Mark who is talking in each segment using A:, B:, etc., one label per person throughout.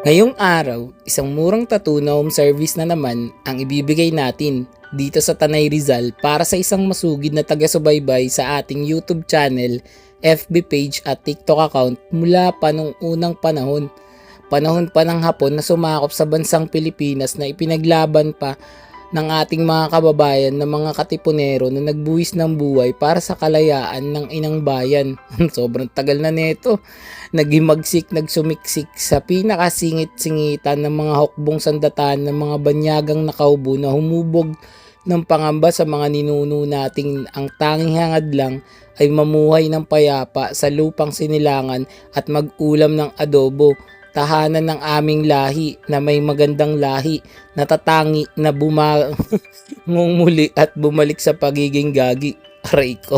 A: Ngayong araw, isang murang tattoo na home service na naman ang ibibigay natin dito sa Tanay Rizal para sa isang masugid na taga-subaybay sa ating YouTube channel, FB page at TikTok account mula pa nung unang panahon. Panahon pa ng Hapon na sumakop sa bansang Pilipinas na ipinaglaban pa ng ating mga kababayan na mga katipunero na nagbuwis ng buhay para sa kalayaan ng inang bayan. Sobrang tagal na nito. Nagimagsik, nagsumiksik sa pinakasingit-singitan ng mga hukbong sandatan ng mga banyagang nakaubo na humubog ng pangamba sa mga ninuno nating ang tanging hangad lang ay mamuhay ng payapa sa lupang sinilangan at mag-ulam ng adobo, tahanan ng aming lahi na may magandang lahi, natatangi na muli at bumalik sa pagiging gagi. Aray ko.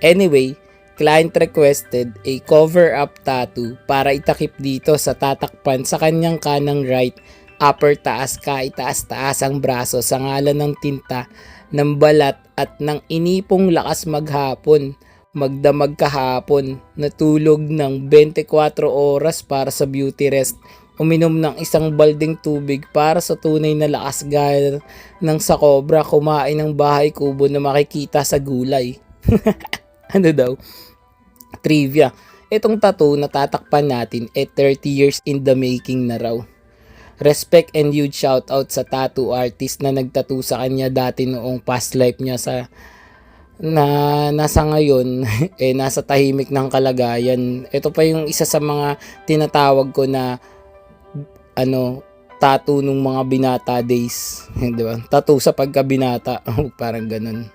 A: Anyway, client requested a cover-up tattoo para itakip dito sa tatakpan sa kanyang kanang right upper taas kaitaas-taas ang braso sa ngalan ng tinta, ng balat at ng inipong lakas maghapon. Magdamag kahapon, natulog ng 24 oras para sa beauty rest, uminom ng isang balding tubig para sa tunay na lakas gaya ng sa cobra, kumain ng bahay kubo na makikita sa gulay. Ano daw? Trivia, itong tattoo na tatakpan natin 30 years in the making na raw. Respect and huge shoutout sa tattoo artist na nagtattoo sa kanya dati noong past life niya na nasa ngayon nasa tahimik ng kalagayan. Ito pa yung isa sa mga tinatawag ko na tattoo nung mga binata days, di ba? Tattoo sa pagkabinata. Parang ganun.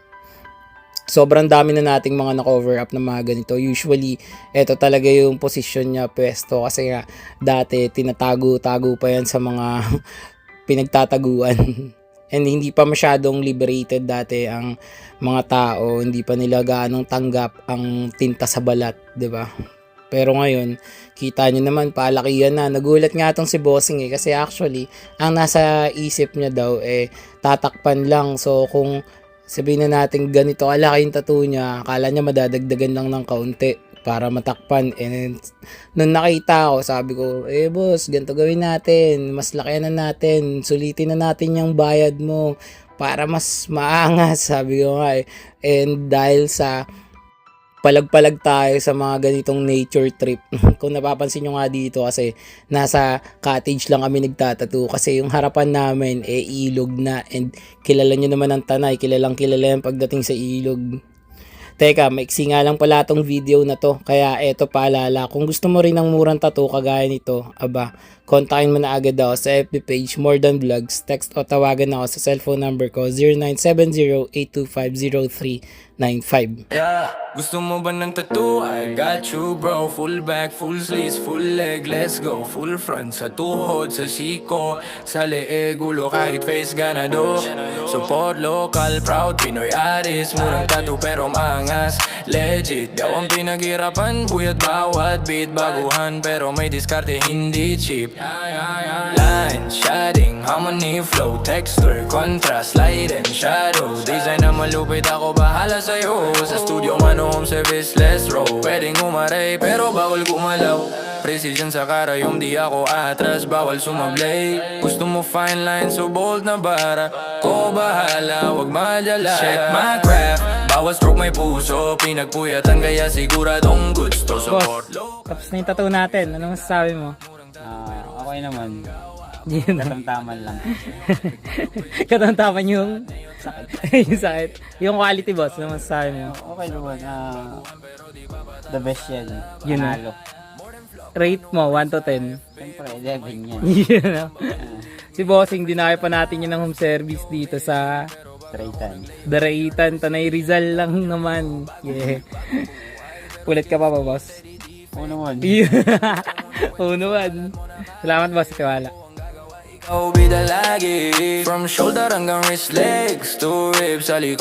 A: Sobrang dami na nating mga na-cover up na mga ganito. Usually, ito talaga yung position niya, pwesto, kasi nga dati tinatago-tago pa yan sa mga pinagtataguan. And hindi pa masyadong liberated dati ang mga tao, hindi pa nila gaanong tanggap ang tinta sa balat, 'di ba? Pero ngayon, kita niyo naman palakihan na. Nagulat nga tong si Bossing kasi actually ang nasa isip niya daw tatakpan lang. So kung sabihin na natin ganito kalaki yung tattoo niya, akala niya madadagdagan lang ng kaunti para matakpan. And nung nakita ko, sabi ko, boss, ganito gawin natin, mas lakihan na natin, sulitin na natin yung bayad mo para mas maangas, sabi ko nga And dahil sa palag-palag tayo sa mga ganitong nature trip, kung napapansin nyo nga dito kasi nasa cottage lang kami nagtatattoo kasi yung harapan namin ilog na, and kilala nyo naman ang Tanay, kilalang kilala yan pagdating sa ilog. Teka, maiksi nga lang pala tong video na to. Kaya eto paalala, kung gusto mo rin ng murang tattoo kagaya nito, kontakin mo na agad ako sa FB page More Than Vlogs. Text o tawagan ako sa cellphone number ko 0970-825-0395.
B: Yeah, gusto mo ba ng tattoo? I got you bro. Full back, full sleeves, full leg, let's go. Full front, sa tuhod, sa siko, sa leeg, ulo, kahit face ganado. Support local, proud Pinoy artist. Murang tattoo pero maangas, legit. Daw ang pinaghirapan, buyat bawat beat. Baguhan pero may diskarte, hindi cheap. Line, shading, harmony, flow, texture, contrast, light and shadow. Design na malupit, ako bahala sa'yo. Sa studio man home service, let's roll. Pwedeng umaray pero bawal gumalaw. Precision sa karayom, di ako atras, bawal sumablay. Gusto mo fine line, so bold na bara. Ko bahala, wag madala. Check my craft, bawal stroke may puso. Pinagpuyatan kaya siguradong gusto. Support low.
A: Tapos na yung tattoo natin. Ano masasabi mo?
C: Okay naman.
A: Yun.
C: Katamtaman lang.
A: Katamtaman yung
C: Sakit.
A: yung sakit. Yung quality, boss. Ano masasabi mo?
C: Okay naman. The best yan.
A: Yun na.
C: Panalo.
A: Rate mo, 1 to 10.
C: Siyempre, 11 yan.
A: Yun na. Si Bossing, dinaya pa natin yun ng home service dito sa
C: Traitan.
A: Daraitan, Tanay Rizal lang naman. Yeah. Ulit ka pa ba, boss?
C: Oo naman.
A: Oo naman. Salamat, boss. Tiwala.
B: Ikaw bida lagi. From shoulder hanggang wrist, legs to ribs, sa likod.